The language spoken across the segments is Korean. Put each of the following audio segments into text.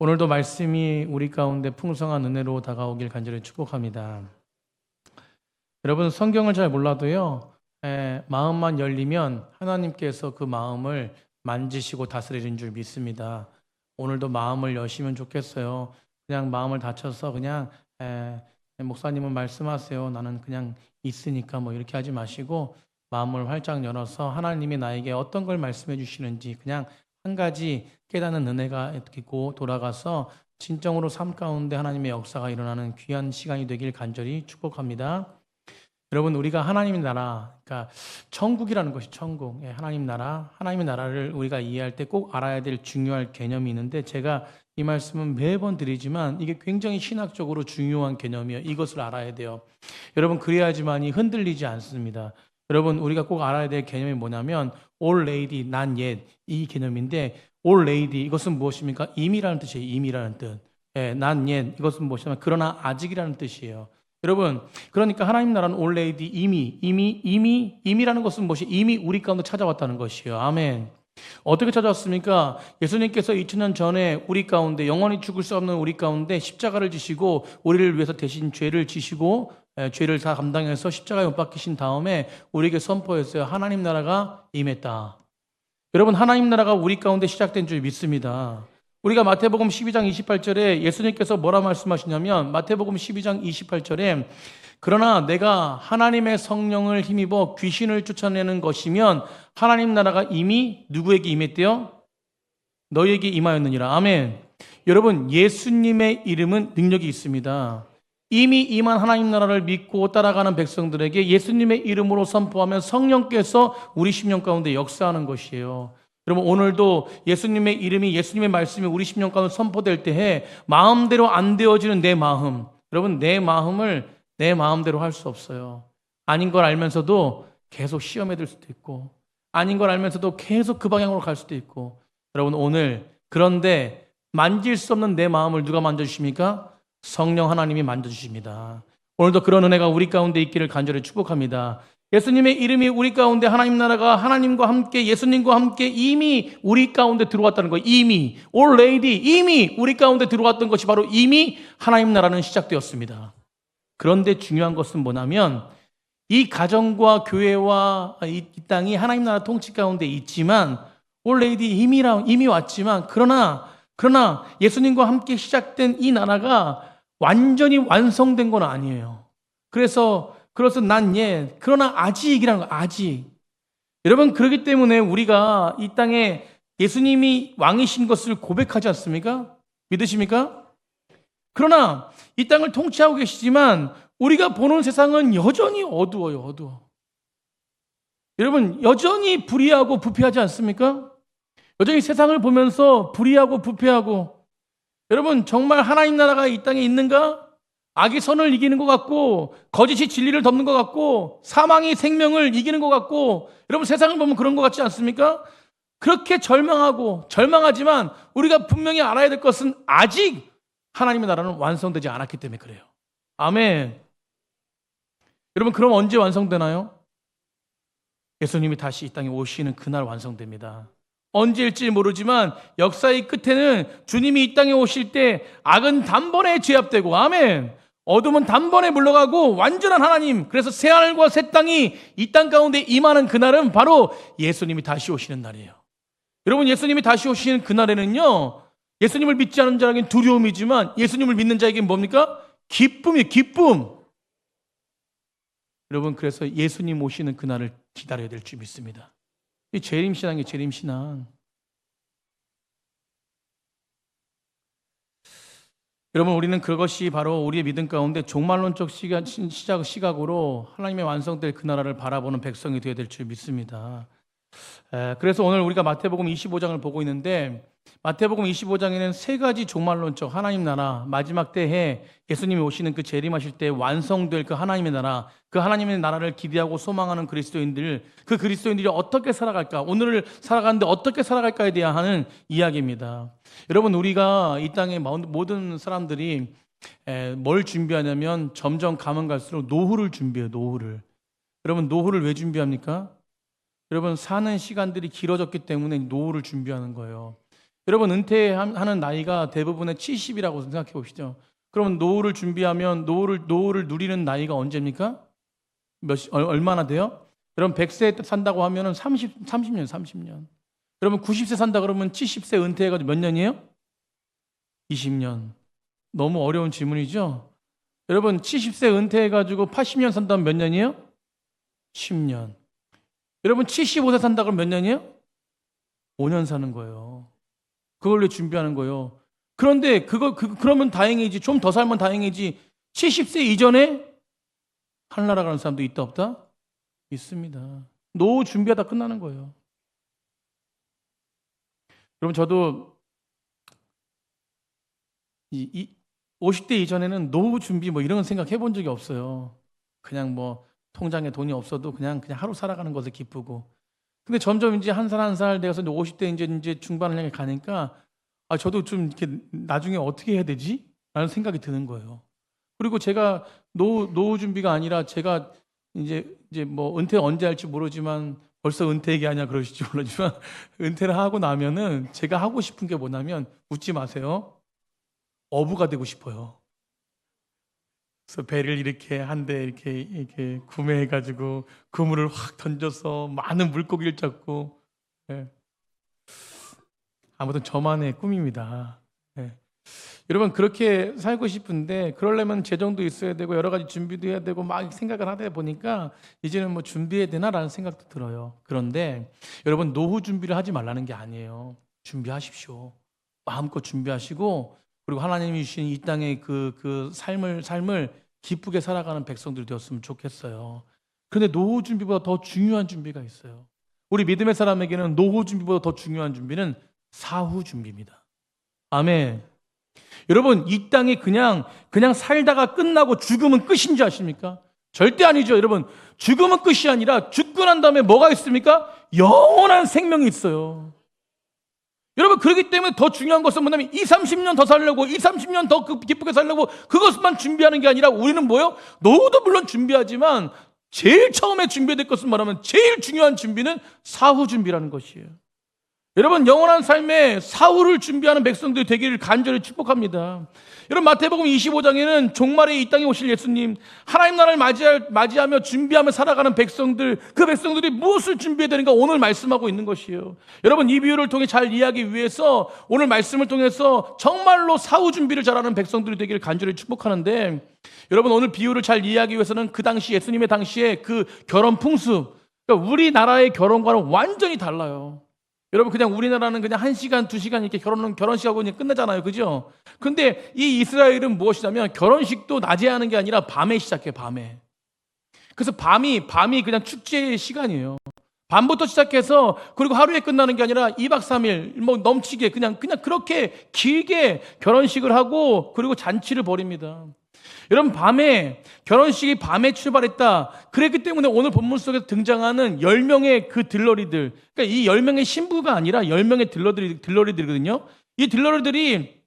오늘도 말씀이 우리 가운데 풍성한 은혜로 다가오길 간절히 축복합니다. 여러분 성경을 잘 몰라도요, 마음만 열리면 하나님께서 그 마음을 만지시고 다스리는 줄 믿습니다. 오늘도 마음을 여시면 좋겠어요. 그냥 마음을 닫혀서 그냥 목사님은 말씀하세요, 나는 그냥 있으니까 뭐 이렇게 하지 마시고 마음을 활짝 열어서 하나님이 나에게 어떤 걸 말씀해 주시는지 그냥 한 가지 깨닫는 은혜가 있고 돌아가서 진정으로 삶 가운데 하나님의 역사가 일어나는 귀한 시간이 되길 간절히 축복합니다. 여러분, 우리가 하나님의 나라, 그러니까 천국이라는 것이 천국, 하나님 나라, 하나님의 나라를 우리가 이해할 때 꼭 알아야 될 중요한 개념이 있는데, 제가 이 말씀은 매번 드리지만 이게 굉장히 신학적으로 중요한 개념이에요. 이것을 알아야 돼요. 여러분, 그래야지만이 흔들리지 않습니다. 여러분, 우리가 꼭 알아야 될 개념이 뭐냐면 all lady, not yet, 이 개념인데, all lady 이것은 무엇입니까? 임이라는 뜻이에요. 임이라는 뜻. not yet 이것은 무엇이냐면 그러나 아직이라는 뜻이에요. 여러분, 그러니까 하나님 나라는 all lady, 임이라는 것은 무엇이? 이미 우리 가운데 찾아왔다는 것이에요. 아멘. 어떻게 찾아왔습니까? 예수님께서 2000년 전에 우리 가운데, 영원히 죽을 수 없는 우리 가운데 십자가를 지시고 우리를 위해서 대신 죄를 지시고 죄를 다 감당해서 십자가에 못 박히신 다음에 우리에게 선포했어요. 하나님 나라가 임했다. 여러분, 하나님 나라가 우리 가운데 시작된 줄 믿습니다. 우리가 마태복음 12장 28절에 예수님께서 뭐라 말씀하시냐면, 마태복음 12장 28절에 그러나 내가 하나님의 성령을 힘입어 귀신을 쫓아내는 것이면 하나님 나라가 이미 누구에게 임했대요? 너희에게 임하였느니라. 아멘. 여러분, 예수님의 이름은 능력이 있습니다. 이미 임한 하나님 나라를 믿고 따라가는 백성들에게 예수님의 이름으로 선포하면 성령께서 우리 심령 가운데 역사하는 것이에요. 여러분, 오늘도 예수님의 이름이, 예수님의 말씀이 우리 심령 가운데 선포될 때에 마음대로 안 되어지는 내 마음, 여러분, 내 마음을 내 마음대로 할 수 없어요. 아닌 걸 알면서도 계속 시험에 들 수도 있고, 아닌 걸 알면서도 계속 그 방향으로 갈 수도 있고. 여러분, 오늘 그런데 만질 수 없는 내 마음을 누가 만져주십니까? 성령 하나님이 만져주십니다. 오늘도 그런 은혜가 우리 가운데 있기를 간절히 축복합니다. 예수님의 이름이 우리 가운데, 하나님 나라가 하나님과 함께, 예수님과 함께 이미 우리 가운데 들어왔다는 거예요. 이미 all lady, 이미 우리 가운데 들어왔던 것이 바로 이미 하나님 나라는 시작되었습니다. 그런데 중요한 것은 뭐냐면 이 가정과 교회와 이 땅이 하나님 나라 통치 가운데 있지만 all lady 이미 왔지만 그러나 예수님과 함께 시작된 이 나라가 완전히 완성된 건 아니에요. 그래서 난 그러나 아직이라는 거, 아직. 여러분, 그렇기 때문에 우리가 이 땅에 예수님이 왕이신 것을 고백하지 않습니까? 믿으십니까? 그러나 이 땅을 통치하고 계시지만 우리가 보는 세상은 여전히 어두워요, 어두워. 여러분, 여전히 불의하고 부패하지 않습니까? 여전히 세상을 보면서 불의하고 부패하고, 여러분, 정말 하나님 나라가 이 땅에 있는가? 악이 선을 이기는 것 같고, 거짓이 진리를 덮는 것 같고, 사망이 생명을 이기는 것 같고, 여러분, 세상을 보면 그런 것 같지 않습니까? 그렇게 절망하지만 우리가 분명히 알아야 될 것은 아직 하나님의 나라는 완성되지 않았기 때문에 그래요. 아멘. 여러분, 그럼 언제 완성되나요? 예수님이 다시 이 땅에 오시는 그날 완성됩니다. 언제일지 모르지만 역사의 끝에는 주님이 이 땅에 오실 때 악은 단번에 제압되고, 아멘, 어둠은 단번에 물러가고 완전한 하나님, 그래서 새하늘과 새 땅이 이 땅 가운데 임하는 그날은 바로 예수님이 다시 오시는 날이에요. 여러분, 예수님이 다시 오시는 그날에는요, 예수님을 믿지 않는 자에게는 두려움이지만 예수님을 믿는 자에게는 뭡니까? 기쁨이에요. 기쁨. 여러분, 그래서 예수님 오시는 그날을 기다려야 될 줄 믿습니다. 이 재림신앙이에요. 재림신앙. 여러분, 우리는 그것이 바로 우리의 믿음 가운데 종말론적 시각으로 하나님의 완성될 그 나라를 바라보는 백성이 되어야 될 줄 믿습니다. 그래서 오늘 우리가 마태복음 25장을 보고 있는데, 마태복음 25장에는 세 가지 종말론적 하나님 나라, 마지막 때에 예수님이 오시는 그 재림하실 때 완성될 그 하나님의 나라, 그 하나님의 나라를 기대하고 소망하는 그리스도인들, 그 그리스도인들이 어떻게 살아갈까, 오늘을 살아가는데 어떻게 살아갈까에 대한 하는 이야기입니다. 여러분, 우리가 이 땅의 모든 사람들이 뭘 준비하냐면 점점 가면 갈수록 노후를 준비해요. 노후를. 여러분, 노후를 왜 준비합니까? 여러분, 사는 시간들이 길어졌기 때문에 노후를 준비하는 거예요. 여러분 은퇴하는 나이가 대부분의 70이라고 생각해 보시죠. 그러면 노후를 준비하면 노후를 누리는 나이가 언제입니까? 얼마나 돼요? 여러분 100세 산다고 하면은 30년. 여러분 90세 산다 그러면 70세 은퇴해가지고 몇 년이에요? 20년. 너무 어려운 질문이죠? 여러분 70세 은퇴해가지고 80년 산다면 몇 년이에요? 10년. 여러분 75세 산다 그러면 몇 년이에요? 5년 사는 거예요. 그걸로 준비하는 거예요. 그런데 그러면 다행이지. 좀 더 살면 다행이지. 70세 이전에 하늘나라 가는 사람도 있다 없다? 있습니다. 노후 준비하다 끝나는 거예요. 여러분 저도 50대 이전에는 노후 준비 뭐 이런 건 생각해 본 적이 없어요. 그냥 뭐 통장에 돈이 없어도 그냥 하루 살아가는 것을 기쁘고. 근데 점점 이제 한 살 한 살 돼서 50대 이제 중반을 향해 가니까 저도 좀 이렇게 나중에 어떻게 해야 되지? 라는 생각이 드는 거예요. 그리고 제가 노후 준비가 아니라 제가 이제 뭐 은퇴 언제 할지 모르지만 벌써 은퇴 얘기 하냐 그러실지 모르지만 은퇴를 하고 나면은 제가 하고 싶은 게 뭐냐면 웃지 마세요. 어부가 되고 싶어요. 그래서 배를 이렇게 한 대 이렇게 구매해가지고 그물을 확 던져서 많은 물고기를 잡고, 예. 아무튼 저만의 꿈입니다. 예. 여러분 그렇게 살고 싶은데 그러려면 재정도 있어야 되고 여러 가지 준비도 해야 되고 막 생각을 하다 보니까 이제는 뭐 준비해야 되나라는 생각도 들어요. 그런데 여러분 노후 준비를 하지 말라는 게 아니에요. 준비하십시오. 마음껏 준비하시고 그리고 하나님이 주신 이 땅의 그 삶을 기쁘게 살아가는 백성들이 되었으면 좋겠어요. 그런데 노후 준비보다 더 중요한 준비가 있어요. 우리 믿음의 사람에게는 노후 준비보다 더 중요한 준비는 사후 준비입니다. 아멘. 여러분 이 땅에 그냥 살다가 끝나고 죽으면 끝인 줄 아십니까? 절대 아니죠. 여러분 죽으면 끝이 아니라 죽고 난 다음에 뭐가 있습니까? 영원한 생명이 있어요. 여러분 그렇기 때문에 더 중요한 것은 뭐냐면 30년 더 살려고 30년 더 기쁘게 살려고 그것만 준비하는 게 아니라 우리는 뭐예요? 노후도 물론 준비하지만 제일 처음에 준비해야 될 것은 뭐냐면 제일 중요한 준비는 사후 준비라는 것이에요. 여러분 영원한 삶에 사후를 준비하는 백성들이 되기를 간절히 축복합니다. 여러분 마태복음 25장에는 종말에 이 땅에 오실 예수님, 하나님 나라를 맞이하며 준비하며 살아가는 백성들, 그 백성들이 무엇을 준비해야 되는가 오늘 말씀하고 있는 것이에요. 여러분 이 비유를 통해 잘 이해하기 위해서 오늘 말씀을 통해서 정말로 사후 준비를 잘하는 백성들이 되기를 간절히 축복하는데, 여러분 오늘 비유를 잘 이해하기 위해서는 그 당시 예수님의 당시에 그 결혼 풍습, 그러니까 우리나라의 결혼과는 완전히 달라요. 여러분 그냥 우리나라는 그냥 1시간, 2시간 이렇게 결혼식하고 그냥 끝나잖아요. 그죠? 근데 이 이스라엘은 무엇이냐면 결혼식도 낮에 하는 게 아니라 밤에 시작해, 밤에. 그래서 밤이 그냥 축제의 시간이에요. 밤부터 시작해서 그리고 하루에 끝나는 게 아니라 2박 3일 뭐 넘치게 그냥 그렇게 길게 결혼식을 하고 그리고 잔치를 벌입니다. 여러분 결혼식이 밤에 출발했다. 그랬기 때문에 오늘 본문 속에서 등장하는 10명의 그 들러리들, 그러니까 이 10명의 신부가 아니라 10명의 들러리들이거든요. 이 들러리들이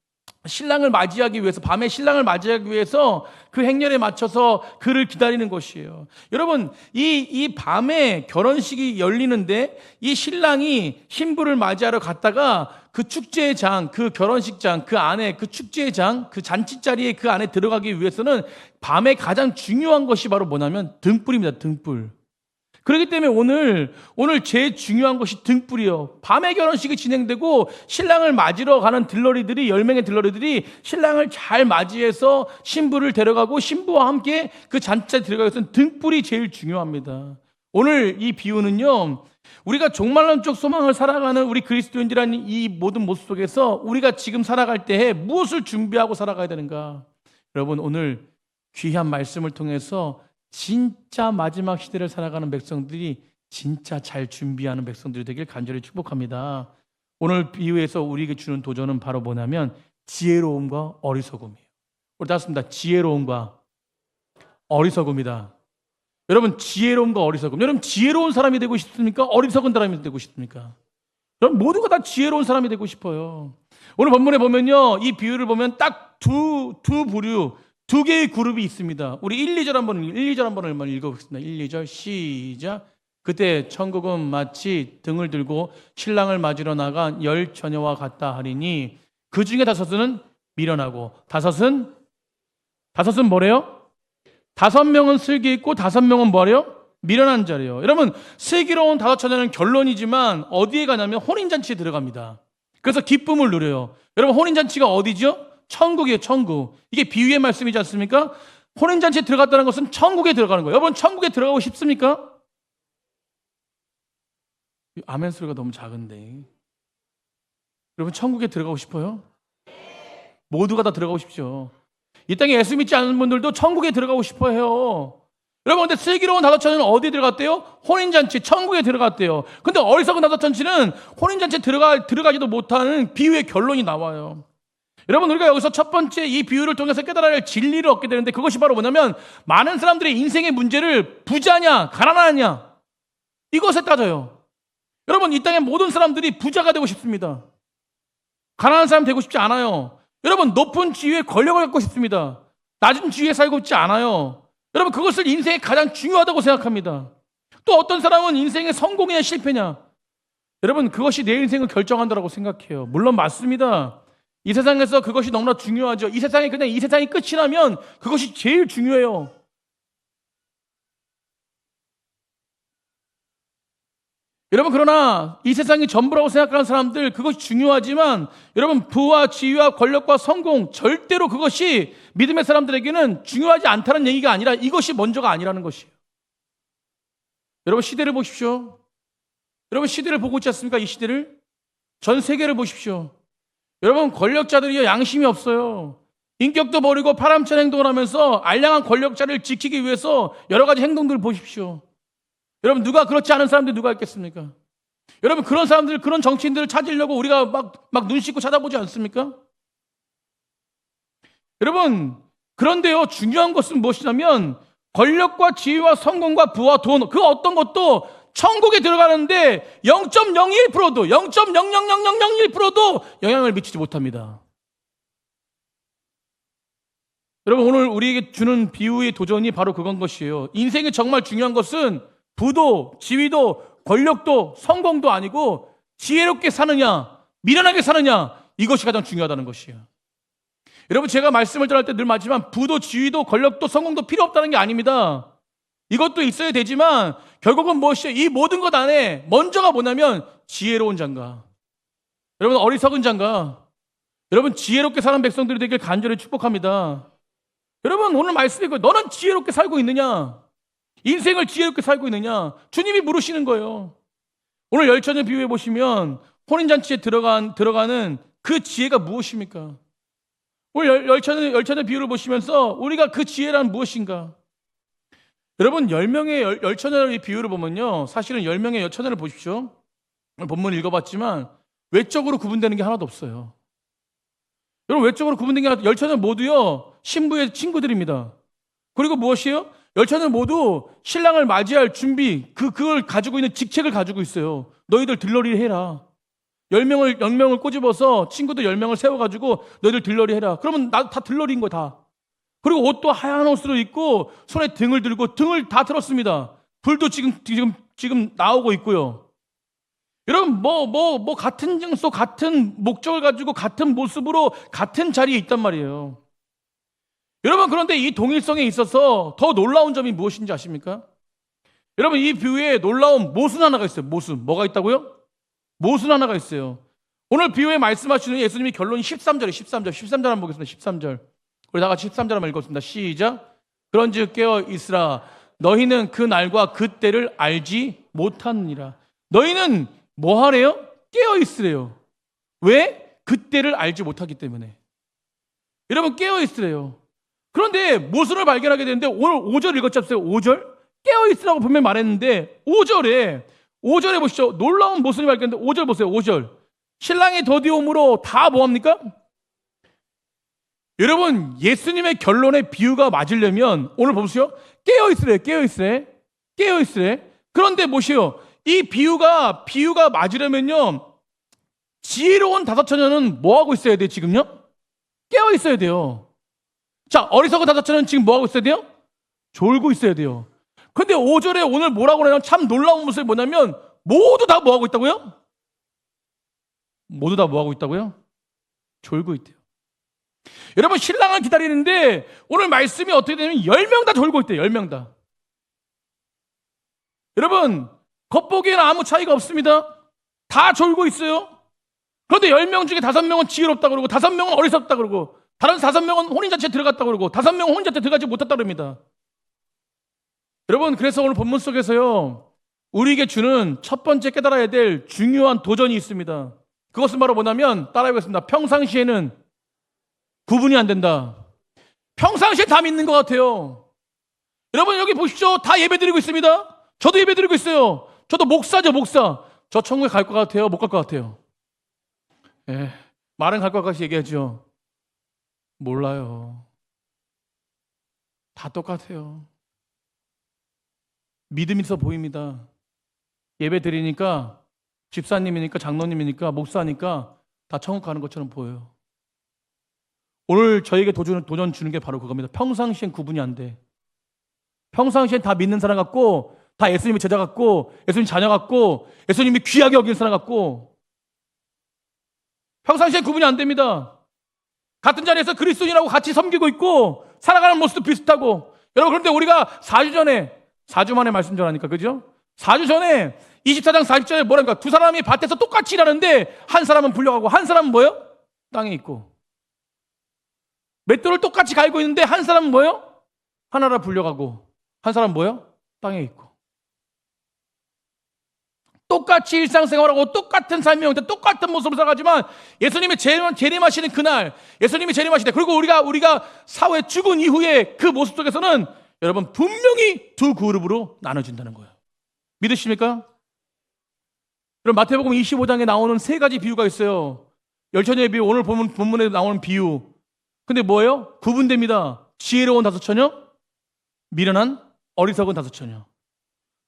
신랑을 맞이하기 위해서, 밤에 신랑을 맞이하기 위해서 그 행렬에 맞춰서 그를 기다리는 것이에요. 여러분 이 밤에 결혼식이 열리는데 이 신랑이 신부를 맞이하러 갔다가 그 축제장, 그 결혼식장, 그 안에 그 축제장, 그 잔치자리에 그 안에 들어가기 위해서는 밤에 가장 중요한 것이 바로 뭐냐면 등불입니다. 등불. 그렇기 때문에 오늘 제일 중요한 것이 등불이요. 밤에 결혼식이 진행되고 신랑을 맞으러 가는 10명의 들러리들이 신랑을 잘 맞이해서 신부를 데려가고 신부와 함께 그 잔치에 들어가기 위해서는 등불이 제일 중요합니다. 오늘 이 비유는요, 우리가 종말론적 소망을 살아가는 우리 그리스도인들이라는 이 모든 모습 속에서 우리가 지금 살아갈 때에 무엇을 준비하고 살아가야 되는가? 여러분 오늘 귀한 말씀을 통해서 진짜 마지막 시대를 살아가는 백성들이 진짜 잘 준비하는 백성들이 되길 간절히 축복합니다. 오늘 비유에서 우리에게 주는 도전은 바로 뭐냐면 지혜로움과 어리석음이에요. 우리 다 했습니다. 지혜로움과 어리석음이다. 여러분 지혜로움과 어리석음. 여러분 지혜로운 사람이 되고 싶습니까? 어리석은 사람이 되고 싶습니까? 여러분 모두가 다 지혜로운 사람이 되고 싶어요. 오늘 본문에 보면요, 이 비유를 보면 딱 두 부류, 두 개의 그룹이 있습니다. 우리 1, 2절 한번 읽어보겠습니다. 1, 2절 시작. 그때 천국은 마치 등을 들고 신랑을 맞으러 나간 10 처녀와 같다 하리니 그 중에 5은 미련하고 5은 뭐래요? 5명은 슬기 있고 5명은 뭐래요? 미련한 자래요. 여러분, 슬기로운 5 처녀는 결론이지만 어디에 가냐면 혼인잔치에 들어갑니다. 그래서 기쁨을 누려요. 여러분, 혼인잔치가 어디죠? 천국이에요. 천국. 이게 비유의 말씀이지 않습니까? 혼인잔치에 들어갔다는 것은 천국에 들어가는 거예요. 여러분, 천국에 들어가고 싶습니까? 아멘 소리가 너무 작은데. 여러분, 천국에 들어가고 싶어요? 모두가 다 들어가고 싶죠. 이 땅에 예수 믿지 않는 분들도 천국에 들어가고 싶어 해요. 여러분, 근데 슬기로운 5 처녀는 어디에 들어갔대요? 혼인잔치, 천국에 들어갔대요. 근데 어리석은 5 처녀는 혼인잔치에 들어가지도 못하는 비유의 결론이 나와요. 여러분, 우리가 여기서 첫 번째 이 비유를 통해서 깨달아야 할 진리를 얻게 되는데 그것이 바로 뭐냐면 많은 사람들의 인생의 문제를 부자냐 가난하냐 이것에 따져요. 여러분, 이 땅의 모든 사람들이 부자가 되고 싶습니다. 가난한 사람 되고 싶지 않아요. 여러분, 높은 지위에 권력을 갖고 싶습니다. 낮은 지위에 살고 있지 않아요. 여러분, 그것을 인생에 가장 중요하다고 생각합니다. 또 어떤 사람은 인생의 성공이냐 실패냐, 여러분, 그것이 내 인생을 결정한다고 생각해요. 물론 맞습니다. 이 세상에서 그것이 너무나 중요하죠. 이 세상이 끝이 나면 그것이 제일 중요해요. 여러분, 그러나 이 세상이 전부라고 생각하는 사람들, 그것이 중요하지만 여러분, 부와 지위와 권력과 성공, 절대로 그것이 믿음의 사람들에게는 중요하지 않다는 얘기가 아니라 이것이 먼저가 아니라는 것이에요. 여러분, 시대를 보십시오. 여러분, 시대를 보고 있지 않습니까? 이 시대를. 전 세계를 보십시오. 여러분, 권력자들이 양심이 없어요. 인격도 버리고 파람찬 행동을 하면서 알량한 권력자를 지키기 위해서 여러 가지 행동들을 보십시오. 여러분, 누가 그렇지 않은 사람들이 누가 있겠습니까? 여러분, 그런 사람들, 그런 정치인들을 찾으려고 우리가 막 눈 씻고 찾아보지 않습니까? 여러분, 그런데요, 중요한 것은 무엇이냐면 권력과 지위와 성공과 부와 돈, 그 어떤 것도 천국에 들어가는데 0.01%도 0.00001%도 영향을 미치지 못합니다. 여러분, 오늘 우리에게 주는 비유의 도전이 바로 그건 것이에요. 인생에 정말 중요한 것은 부도, 지위도, 권력도, 성공도 아니고 지혜롭게 사느냐, 미련하게 사느냐, 이것이 가장 중요하다는 것이에요. 여러분, 제가 말씀을 전할 때 늘 말하지만 부도, 지위도, 권력도, 성공도 필요 없다는 게 아닙니다. 이것도 있어야 되지만 결국은 무엇이에요? 이 모든 것 안에 먼저가 뭐냐면 지혜로운 자인가, 여러분, 어리석은 자인가, 여러분, 지혜롭게 사는 백성들이 되길 간절히 축복합니다. 여러분, 오늘 말씀이 너는 지혜롭게 살고 있느냐? 인생을 지혜롭게 살고 있느냐? 주님이 물으시는 거예요. 오늘 10 처녀 비유에 보시면 혼인잔치에 들어가는 그 지혜가 무엇입니까? 오늘 10 처녀 비유를 보시면서 우리가 그 지혜란 무엇인가? 여러분, 10명의 10 처녀의 비유를 보면요, 사실은 10명의 처녀를 보십시오. 오늘 본문 읽어봤지만 외적으로 구분되는 게 하나도 없어요. 여러분, 외적으로 구분된 게 하나도, 10 처녀 모두요 신부의 친구들입니다. 그리고 무엇이에요? 10 처녀 모두 신랑을 맞이할 준비, 그걸 가지고 있는 직책을 가지고 있어요. 너희들 들러리를 해라. 10명을 꼬집어서 친구들 10명을 세워가지고 너희들 들러리 해라. 그러면 다 들러리인 거야, 다. 그리고 옷도 하얀 옷으로 입고 손에 등을 들고 등을 다 들었습니다. 불도 지금 나오고 있고요. 여러분, 같은 장소, 같은 목적을 가지고 같은 모습으로 같은 자리에 있단 말이에요. 여러분, 그런데 이 동일성에 있어서 더 놀라운 점이 무엇인지 아십니까? 여러분, 이 비유에 놀라운 모순 하나가 있어요. 모순. 뭐가 있다고요? 모순 하나가 있어요. 오늘 비유에 말씀하시는 예수님이 결론이 13절에 13절 한번 보겠습니다. 13절. 우리 다 같이 13절 한번 읽었습니다. 시작. 그런즉 깨어 있으라. 너희는 그 날과 그 때를 알지 못하느니라. 너희는 뭐 하래요? 깨어 있으래요. 왜? 그 때를 알지 못하기 때문에. 여러분, 깨어 있으래요. 그런데 모순을 발견하게 되는데 오늘 5절 읽었잖아요. 5절. 깨어 있으라고 분명히 말했는데 5절에 보시죠. 놀라운 모순이 발견되는데 5절 보세요. 5절. 신랑이 더디옴으로 다 뭐합니까? 여러분, 예수님의 결론의 비유가 맞으려면 오늘 보십시오. 깨어 있으래. 그런데 뭐시요? 이 비유가 맞으려면요, 지혜로운 5 처녀는 뭐 하고 있어야 돼요? 지금요? 깨어 있어야 돼요. 자, 어리석은 5 처녀는 지금 뭐 하고 있어야 돼요? 졸고 있어야 돼요. 근데 5절에 오늘 뭐라고 그러냐면 참 놀라운 모습이 뭐냐면 모두 다 뭐하고 있다고요? 모두 다 뭐하고 있다고요? 졸고 있대요. 여러분 신랑을 기다리는데 오늘 말씀이 어떻게 되냐면 10명 다 졸고 있대요. 10명 다. 여러분 겉보기에는 아무 차이가 없습니다. 다 졸고 있어요. 그런데 10명 중에 5명은 지혜롭다 그러고 5명은 어리석다 그러고 다른 5명은 혼인자체에 들어갔다 그러고 5명은 혼인자체에 들어가지 못했다 그럽니다. 여러분 그래서 오늘 본문 속에서요 우리에게 주는 첫 번째 깨달아야 될 중요한 도전이 있습니다. 그것은 바로 뭐냐면 따라해보겠습니다. 평상시에는 구분이 안 된다. 평상시에 다 믿는 것 같아요. 여러분 여기 보십시오. 다 예배드리고 있습니다. 저도 예배드리고 있어요. 저도 목사죠 목사. 저 천국에 갈 것 같아요? 못 갈 것 같아요? 예, 말은 갈 것 같이 얘기하죠. 몰라요. 다 똑같아요. 믿음이 있어 보입니다. 예배 드리니까 집사님이니까 장로님이니까 목사니까 다 천국 가는 것처럼 보여요. 오늘 저에게 도전 주는 게 바로 그겁니다. 평상시엔 구분이 안 돼. 평상시엔 다 믿는 사람 같고 다 예수님의 제자 같고 예수님 자녀 같고 예수님이 귀하게 여기는 사람 같고 평상시엔 구분이 안 됩니다. 같은 자리에서 그리스도인하고 같이 섬기고 있고 살아가는 모습도 비슷하고 여러분 그런데 우리가 4주 만에 말씀 전하니까 그죠? 4주 전에 24장 40절에 뭐랄까 두 사람이 밭에서 똑같이 일하는데 한 사람은 불려가고 한 사람은 뭐요? 땅에 있고 맷돌을 똑같이 갈고 있는데 한 사람은 뭐요? 하나라 불려가고 한 사람은 뭐요? 땅에 있고 똑같이 일상생활하고 똑같은 삶의 형태 똑같은 모습으로 살아가지만 예수님이 재림하시는 그날 예수님이 재림하실 때 그리고 우리가 사후에 죽은 이후에 그 모습 속에서는 여러분 분명히 두 그룹으로 나눠진다는 거예요. 믿으십니까? 그럼 마태복음 25장에 나오는 세 가지 비유가 있어요. 열처녀의 비유, 오늘 본문에 나오는 비유. 근데 뭐예요? 구분됩니다. 지혜로운 5처녀, 미련한 어리석은 5처녀.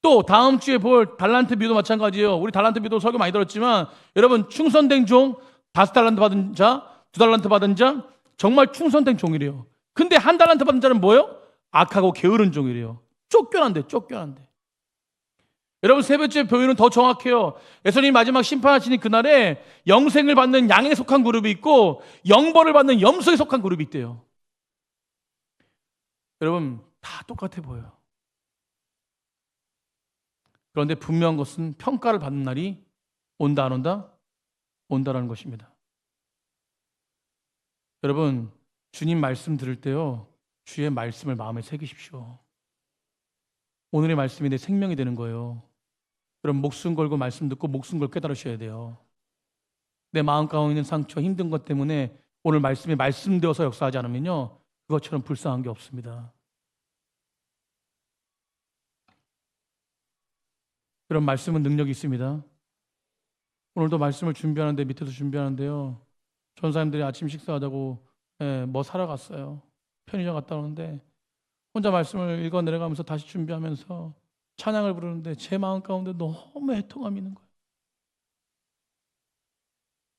또 다음 주에 볼 달란트 비유도 마찬가지예요. 우리 달란트 비유도 설교 많이 들었지만 여러분 충성된 종 5달란트 받은 자, 2달란트 받은 자 정말 충성된 종이래요. 근데 1달란트 받은 자는 뭐예요? 악하고 게으른 종이래요. 쫓겨난대. 여러분 세 번째 표현은 더 정확해요. 예수님이 마지막 심판하시는 그날에 영생을 받는 양에 속한 그룹이 있고 영벌을 받는 염소에 속한 그룹이 있대요. 여러분 다 똑같아 보여요. 그런데 분명한 것은 평가를 받는 날이 온다 안 온다? 온다라는 것입니다. 여러분 주님 말씀 들을 때요 주의 말씀을 마음에 새기십시오. 오늘의 말씀이 내 생명이 되는 거예요. 여러분 목숨 걸고 말씀 듣고 목숨 걸고 깨달으셔야 돼요. 내 마음 가운데 있는 상처 힘든 것 때문에 오늘 말씀이 말씀되어서 역사하지 않으면요 그것처럼 불쌍한 게 없습니다. 그런 말씀은 능력이 있습니다. 오늘도 말씀을 준비하는데 밑에서 준비하는데요 전사님들이 아침 식사하자고 뭐 사러 갔어요. 편의점 갔다 오는데 혼자 말씀을 읽어 내려가면서 다시 준비하면서 찬양을 부르는데 제 마음 가운데 너무 애통함이 있는 거예요.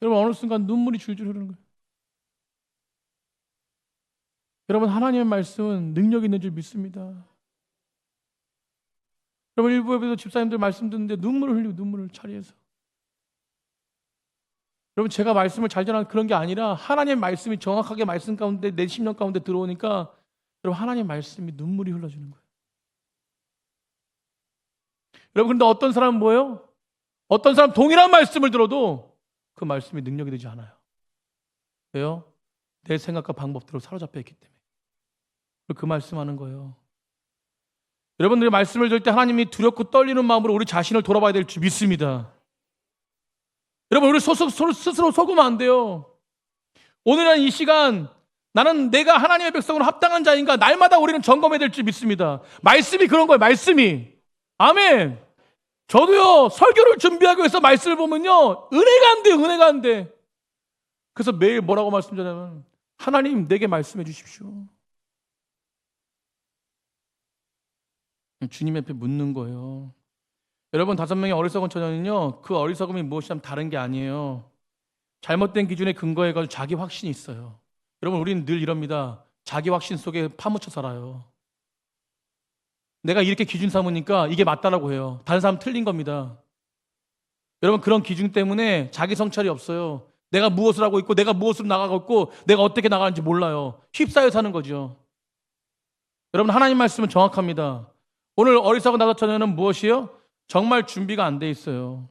여러분 어느 순간 눈물이 줄줄 흐르는 거예요. 여러분 하나님의 말씀은 능력이 있는 줄 믿습니다. 여러분 일부 예배도 집사님들 말씀 듣는데 눈물을 흘리고 눈물을 자리에서 여러분 제가 말씀을 잘 전하는 그런 게 아니라 하나님의 말씀이 정확하게 말씀 가운데 내 심령 가운데 들어오니까 여러분 하나님의 말씀이 눈물이 흘러지는 거예요. 여러분 근데 어떤 사람은 뭐예요? 어떤 사람 동일한 말씀을 들어도 그 말씀이 능력이 되지 않아요. 왜요? 내 생각과 방법대로 사로잡혀 있기 때문에. 그 말씀하는 거예요. 여러분들이 말씀을 들을 때 하나님이 두렵고 떨리는 마음으로 우리 자신을 돌아봐야 될 줄 믿습니다. 여러분 우리 스스로 속으면 안 돼요. 오늘은 이 시간 나는 내가 하나님의 백성으로 합당한 자인가 날마다 우리는 점검해야 될 줄 믿습니다. 말씀이 그런 거예요. 말씀이. 아멘. 저도요 설교를 준비하기 위해서 말씀을 보면요 은혜가 안 돼. 그래서 매일 뭐라고 말씀드리냐면 하나님 내게 말씀해 주십시오. 주님 앞에 묻는 거예요. 여러분 5명의 어리석은 처녀는요 그 어리석음이 무엇이냐면 다른 게 아니에요. 잘못된 기준에 근거해가지고 자기 확신이 있어요. 여러분 우리는 늘 이럽니다. 자기 확신 속에 파묻혀 살아요. 내가 이렇게 기준 삼으니까 이게 맞다라고 해요. 다른 사람 틀린 겁니다. 여러분 그런 기준 때문에 자기 성찰이 없어요. 내가 무엇을 하고 있고 내가 무엇으로 나가고 있고 내가 어떻게 나가는지 몰라요. 휩싸여 사는 거죠. 여러분 하나님 말씀은 정확합니다. 오늘 어리석은 다섯 처녀는 무엇이요? 정말 준비가 안 돼 있어요.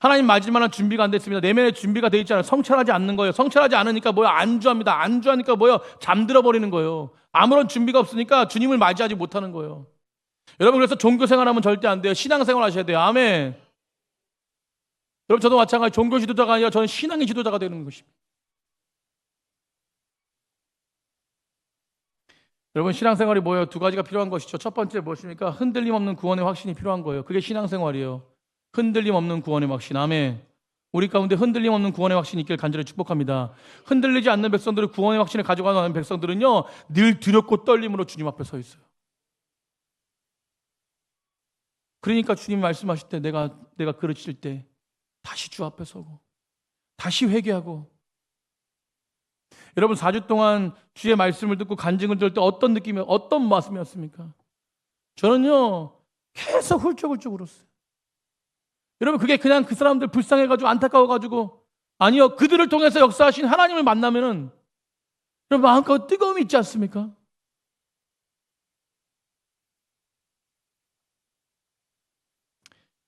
하나님 맞을 만한 준비가 안 됐습니다. 내면에 준비가 돼 있지 않아요. 성찰하지 않는 거예요. 성찰하지 않으니까 뭐야? 안주합니다. 안주하니까 뭐야? 잠들어 버리는 거예요. 아무런 준비가 없으니까 주님을 맞이하지 못하는 거예요. 여러분 그래서 종교 생활하면 절대 안 돼요. 신앙 생활 하셔야 돼요. 아멘. 여러분 저도 마찬가지 종교 지도자가 아니라 저는 신앙의 지도자가 되는 것입니다. 여러분 신앙생활이 뭐예요? 두 가지가 필요한 것이죠. 첫 번째 무엇입니까? 흔들림 없는 구원의 확신이 필요한 거예요. 그게 신앙생활이에요. 흔들림 없는 구원의 확신. 아멘. 우리 가운데 흔들림 없는 구원의 확신이 있길 간절히 축복합니다. 흔들리지 않는 백성들을 구원의 확신을 가져가는 백성들은요 늘 두렵고 떨림으로 주님 앞에 서 있어요. 그러니까 주님 말씀하실 때 내가 그르칠 때 다시 주 앞에 서고 다시 회개하고. 여러분 4주 동안 주의 말씀을 듣고 간증을 들을 때 어떤 느낌이 어떤 말씀이었습니까? 저는요 계속 훌쩍훌쩍 울었어요. 여러분 그게 그냥 그 사람들 불쌍해가지고 안타까워가지고 아니요 그들을 통해서 역사하신 하나님을 만나면은 여러분 마음껏 뜨거움이 있지 않습니까?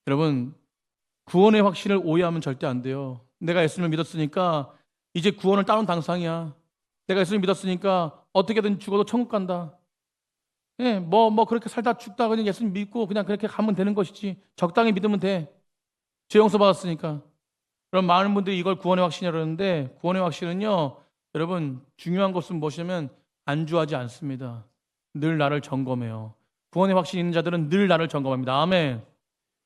여러분 구원의 확신을 오해하면 절대 안 돼요. 내가 예수님을 믿었으니까 이제 구원을 따놓은 당상이야. 내가 예수님을 믿었으니까 어떻게든 죽어도 천국 간다. 예, 뭐 그렇게 살다 죽다 그냥 예수님 믿고 그냥 그렇게 가면 되는 것이지. 적당히 믿으면 돼. 죄 용서 받았으니까. 그럼 많은 분들이 이걸 구원의 확신이라고 그러는데 구원의 확신은요. 여러분 중요한 것은 무엇이냐면 안주하지 않습니다. 늘 나를 점검해요. 구원의 확신 있는 자들은 늘 나를 점검합니다. 아멘.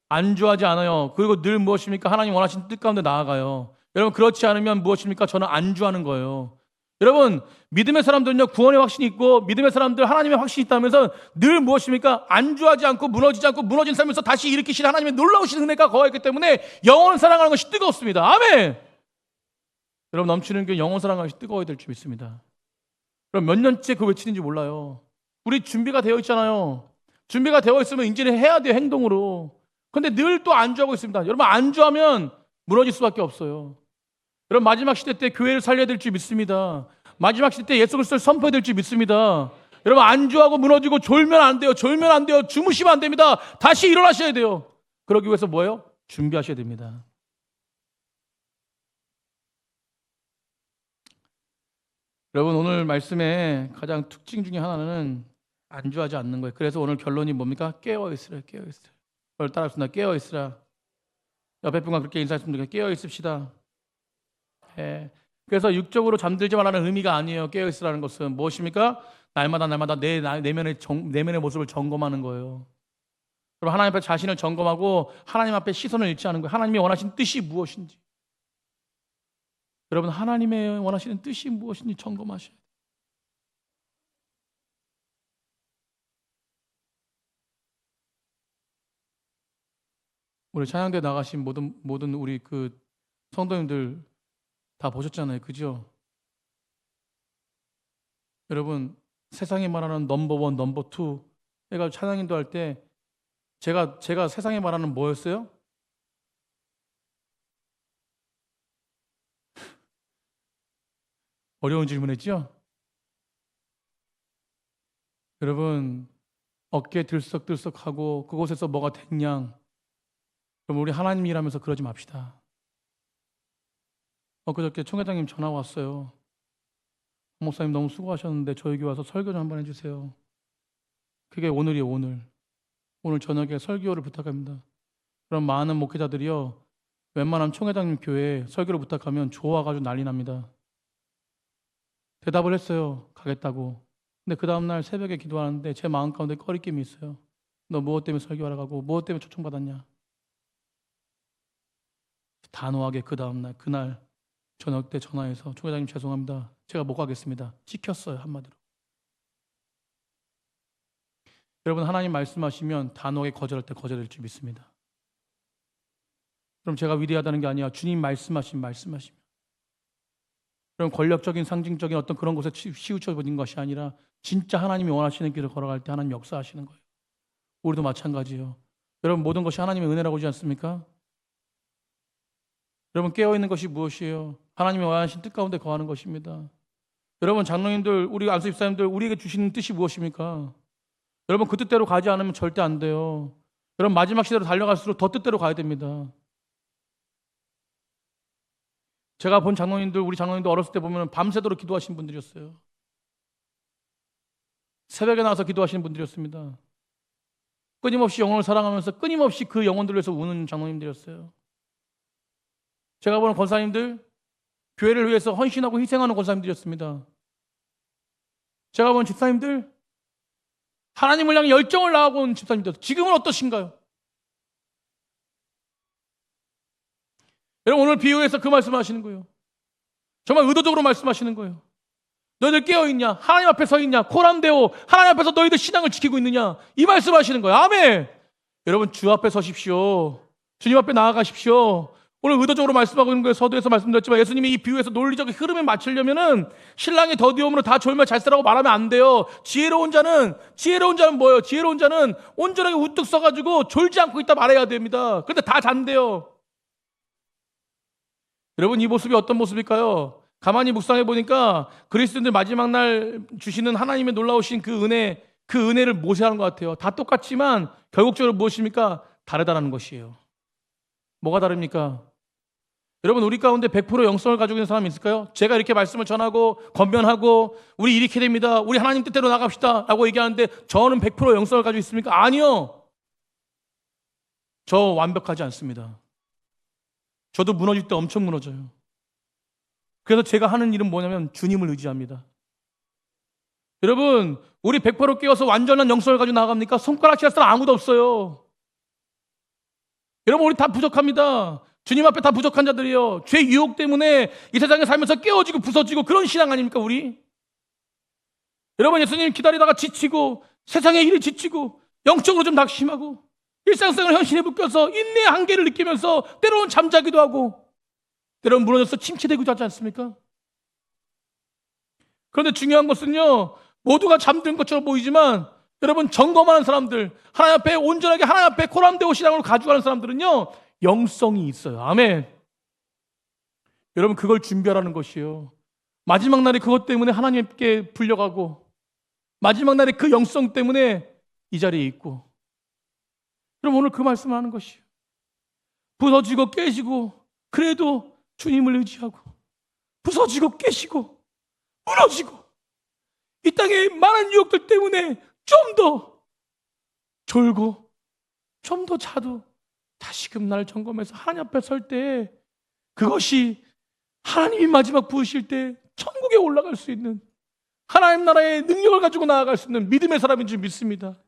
안주하지 않아요. 그리고 늘 무엇입니까? 하나님 원하신 뜻 가운데 나아가요. 여러분 그렇지 않으면 무엇입니까? 저는 안주하는 거예요. 여러분 믿음의 사람들은요 구원의 확신이 있고 믿음의 사람들 하나님의 확신이 있다면서 늘 무엇입니까? 안주하지 않고 무너지지 않고 무너진 삶에서 다시 일으키시는 하나님의 놀라우신 은혜가 거하기 때문에 영혼을 사랑하는 것이 뜨겁습니다. 아멘. 여러분 넘치는 게 영혼 사랑하는 것이 뜨거워야 될 줄 믿습니다. 그럼 몇 년째 그 외치는지 몰라요. 우리 준비가 되어 있잖아요. 준비가 되어 있으면 이제는 해야 돼요. 행동으로. 근데 늘 또 안주하고 있습니다. 여러분 안주하면 무너질 수밖에 없어요. 여러분 마지막 시대 때 교회를 살려야 될 줄 믿습니다. 마지막 시대 때 예수 그리스도를 선포해야 될 줄 믿습니다. 여러분 안주하고 무너지고 졸면 안 돼요. 졸면 안 돼요. 주무시면 안 됩니다. 다시 일어나셔야 돼요. 그러기 위해서 뭐예요? 준비하셔야 됩니다. 여러분 오늘 말씀의 가장 특징 중에 하나는 안주하지 않는 거예요. 그래서 오늘 결론이 뭡니까? 깨어있으라. 깨어있으라. 오늘 따라합시다. 깨어있으라. 옆에 분과 그렇게 인사했습니다. 깨어있읍시다. 예. 그래서 육적으로 잠들지 말라는 의미가 아니에요. 깨어있으라는 것은 무엇입니까? 날마다 내 내면의 모습을 점검하는 거예요. 그럼 하나님 앞에 자신을 점검하고 하나님 앞에 시선을 잃지 않은 거예요. 하나님이 원하시는 뜻이 무엇인지. 여러분 하나님의 원하시는 뜻이 무엇인지 점검하셔야 돼요. 우리 찬양대 나가신 모든 우리 그 성도님들 다 보셨잖아요. 그죠? 여러분 세상이 말하는 넘버원, 넘버투 해가지고 찬양인도 할 때 제가 세상에 말하는 뭐였어요? 어려운 질문이죠? 여러분 어깨 들썩들썩하고 그곳에서 뭐가 됐냐? 그럼 우리 하나님 일하면서 그러지 맙시다. 그저께 총회장님 전화 왔어요. 목사님 너무 수고하셨는데 저희 교회 와서 설교 좀 한번 해주세요. 그게 오늘이에요. 오늘 저녁에 설교를 부탁합니다. 그럼 많은 목회자들이요 웬만하면 총회장님 교회에 설교를 부탁하면 좋아가지고 난리 납니다. 대답을 했어요. 가겠다고. 근데 그 다음날 새벽에 기도하는데 제 마음 가운데 꺼리낌이 있어요. 너 무엇 때문에 설교하러 가고 무엇 때문에 초청받았냐. 단호하게 그 다음날 그날 저녁 때 전화해서 총회장님 죄송합니다. 제가 못 가겠습니다. 시켰어요. 한마디로. 여러분 하나님 말씀하시면 단호하게 거절할 때 거절할 줄 믿습니다. 그럼 제가 위대하다는 게 아니야. 주님 말씀하시면 그럼 권력적인 상징적인 어떤 그런 곳에 치우쳐버린 것이 아니라 진짜 하나님이 원하시는 길을 걸어갈 때 하나님 역사하시는 거예요. 우리도 마찬가지예요. 여러분, 모든 것이 하나님의 은혜라고 하지 않습니까? 여러분, 깨어있는 것이 무엇이에요? 하나님의 원하신 뜻 가운데 거하는 것입니다. 여러분, 장로님들, 우리 안수 집사님들, 우리에게 주시는 뜻이 무엇입니까? 여러분, 그 뜻대로 가지 않으면 절대 안 돼요. 여러분, 마지막 시대로 달려갈수록 더 뜻대로 가야 됩니다. 제가 본 장로님들, 우리 장로님들 어렸을 때 보면 밤새도록 기도하시는 분들이었어요. 새벽에 나와서 기도하시는 분들이었습니다. 끊임없이 영혼을 사랑하면서 끊임없이 그 영혼들을 위해서 우는 장로님들이었어요. 제가 보는 권사님들, 교회를 위해서 헌신하고 희생하는 권사님들이었습니다. 제가 보는 집사님들, 하나님을 향해 열정을 나하고 온 집사님들, 지금은 어떠신가요? 여러분, 오늘 비유에서 그 말씀을 하시는 거예요. 정말 의도적으로 말씀하시는 거예요. 너희들 깨어있냐? 하나님 앞에 서 있냐? 코람데오, 하나님 앞에서 너희들 신앙을 지키고 있느냐? 이 말씀 하시는 거예요. 아멘. 여러분, 주 앞에 서십시오. 주님 앞에 나아가십시오. 오늘 의도적으로 말씀하고 있는 거예요. 서두에서 말씀드렸지만 예수님이 이 비유에서 논리적 흐름에 맞추려면은 신랑이 더디움으로 다 졸며 잘 쓰라고 말하면 안 돼요. 지혜로운 자는 뭐예요? 지혜로운 자는 온전하게 우뚝 서가지고 졸지 않고 있다 말해야 됩니다. 그런데 다 잔대요. 여러분, 이 모습이 어떤 모습일까요? 가만히 묵상해 보니까 그리스도인들 마지막 날 주시는 하나님의 놀라우신 그 은혜를 모세하는 것 같아요. 다 똑같지만 결국적으로 무엇입니까? 다르다는 것이에요. 뭐가 다릅니까? 여러분, 우리 가운데 100% 영성을 가지고 있는 사람이 있을까요? 제가 이렇게 말씀을 전하고 권면하고 우리 이렇게 됩니다, 우리 하나님 뜻대로 나갑시다 라고 얘기하는데 저는 100% 영성을 가지고 있습니까? 아니요. 저 완벽하지 않습니다. 저도 무너질 때 엄청 무너져요. 그래서 제가 하는 일은 뭐냐면 주님을 의지합니다. 여러분, 우리 100% 깨어서 완전한 영성을 가지고 나갑니까? 손가락질 할 사람 아무도 없어요. 여러분, 우리 다 부족합니다. 주님 앞에 다 부족한 자들이에요. 죄 유혹 때문에 이 세상에 살면서 깨어지고 부서지고 그런 신앙 아닙니까, 우리? 여러분, 예수님 기다리다가 지치고 세상의 일이 지치고 영적으로 좀 낙심하고 일상생활 현실에 묶여서 인내의 한계를 느끼면서 때로는 잠자기도 하고 때로는 무너져서 침체되기도 하지 않습니까? 그런데 중요한 것은요, 모두가 잠든 것처럼 보이지만 여러분, 점검하는 사람들, 하나님 앞에 온전하게 하나님 앞에 코람데오 신앙으로 가져가는 사람들은요, 영성이 있어요. 아멘. 여러분, 그걸 준비하라는 것이요. 마지막 날에 그것 때문에 하나님께 불려가고 마지막 날에 그 영성 때문에 이 자리에 있고. 그럼 오늘 그 말씀을 하는 것이요. 부서지고 깨지고 그래도 주님을 의지하고 부서지고 깨지고 무너지고 이 땅의 많은 유혹들 때문에 좀 더 졸고 좀 더 자도 다시금 나를 점검해서 하나님 앞에 설 때 그것이 하나님이 마지막 부으실 때 천국에 올라갈 수 있는 하나님 나라의 능력을 가지고 나아갈 수 있는 믿음의 사람인 줄 믿습니다.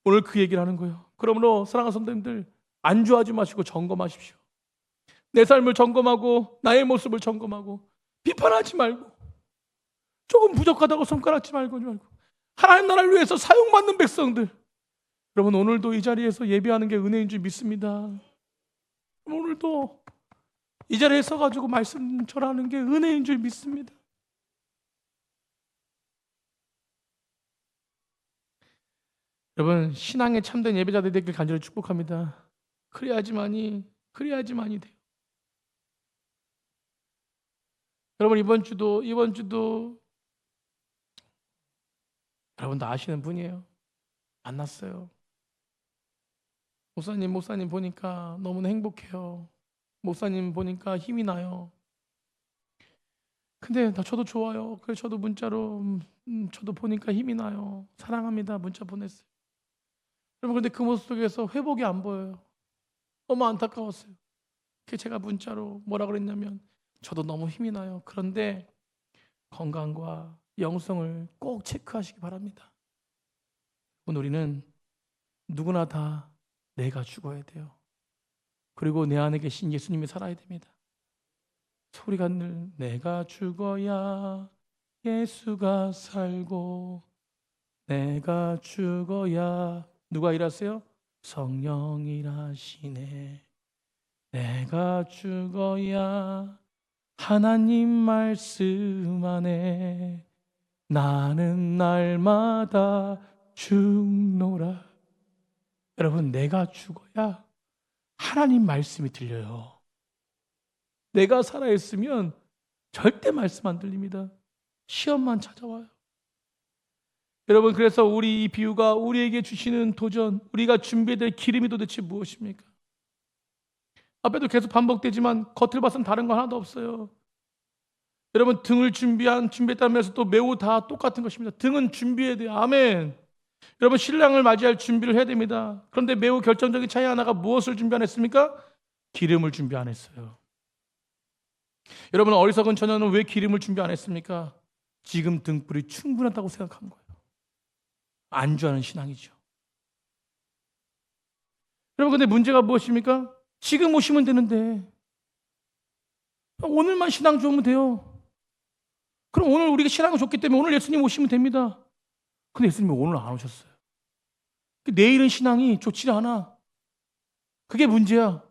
오늘 그 얘기를 하는 거예요. 그러므로 사랑하는 성도님들, 안주하지 마시고 점검하십시오. 내 삶을 점검하고 나의 모습을 점검하고 비판하지 말고 조금 부족하다고 손가락질 말고 하나님 나라를 위해서 사용받는 백성들, 여러분, 오늘도 이 자리에서 예배하는 게 은혜인 줄 믿습니다. 오늘도 이 자리에 서가지고 말씀 전하는 게 은혜인 줄 믿습니다. 여러분, 신앙에 참된 예배자들 되길 간절히 축복합니다. 그래야지만이 돼요. 여러분, 이번 주도 여러분도 아시는 분이에요. 만났어요. 목사님 보니까 너무나 행복해요. 목사님 보니까 힘이 나요. 근데 저도 좋아요. 그래서 저도 문자로 저도 보니까 힘이 나요. 사랑합니다. 문자 보냈어요. 여러분, 근데 그 모습 속에서 회복이 안 보여요. 너무 안타까웠어요. 그래서 제가 문자로 뭐라 그랬냐면, 저도 너무 힘이 나요. 그런데 건강과 영성을 꼭 체크하시기 바랍니다. 우리는 누구나 다 내가 죽어야 돼요. 그리고 내 안에 계신 예수님이 살아야 됩니다. 소리가 늘 내가 죽어야 예수가 살고 내가 죽어야 누가 일하세요? 성령이 일하시네. 내가 죽어야 하나님 말씀 안에 나는 날마다 죽노라. 여러분, 내가 죽어야 하나님 말씀이 들려요. 내가 살아있으면 절대 말씀 안 들립니다. 시험만 찾아와요. 여러분, 그래서 우리 이 비유가 우리에게 주시는 도전, 우리가 준비해야 될 기름이 도대체 무엇입니까? 앞에도 계속 반복되지만 겉을 봐서는 다른 거 하나도 없어요. 여러분, 등을 준비했다면서 또 매우 다 똑같은 것입니다. 등은 준비해야 돼요. 아멘. 여러분, 신랑을 맞이할 준비를 해야 됩니다. 그런데 매우 결정적인 차이 하나가 무엇을 준비 안 했습니까? 기름을 준비 안 했어요. 여러분, 어리석은 처녀는 왜 기름을 준비 안 했습니까? 지금 등불이 충분하다고 생각한 거예요. 안주하는 신앙이죠. 여러분, 근데 문제가 무엇입니까? 지금 오시면 되는데 오늘만 신앙 좋으면 돼요. 그럼 오늘 우리가 신앙이 좋기 때문에 오늘 예수님 오시면 됩니다. 근데 예수님이 오늘 안 오셨어요. 내일은 신앙이 좋지 않아. 그게 문제야.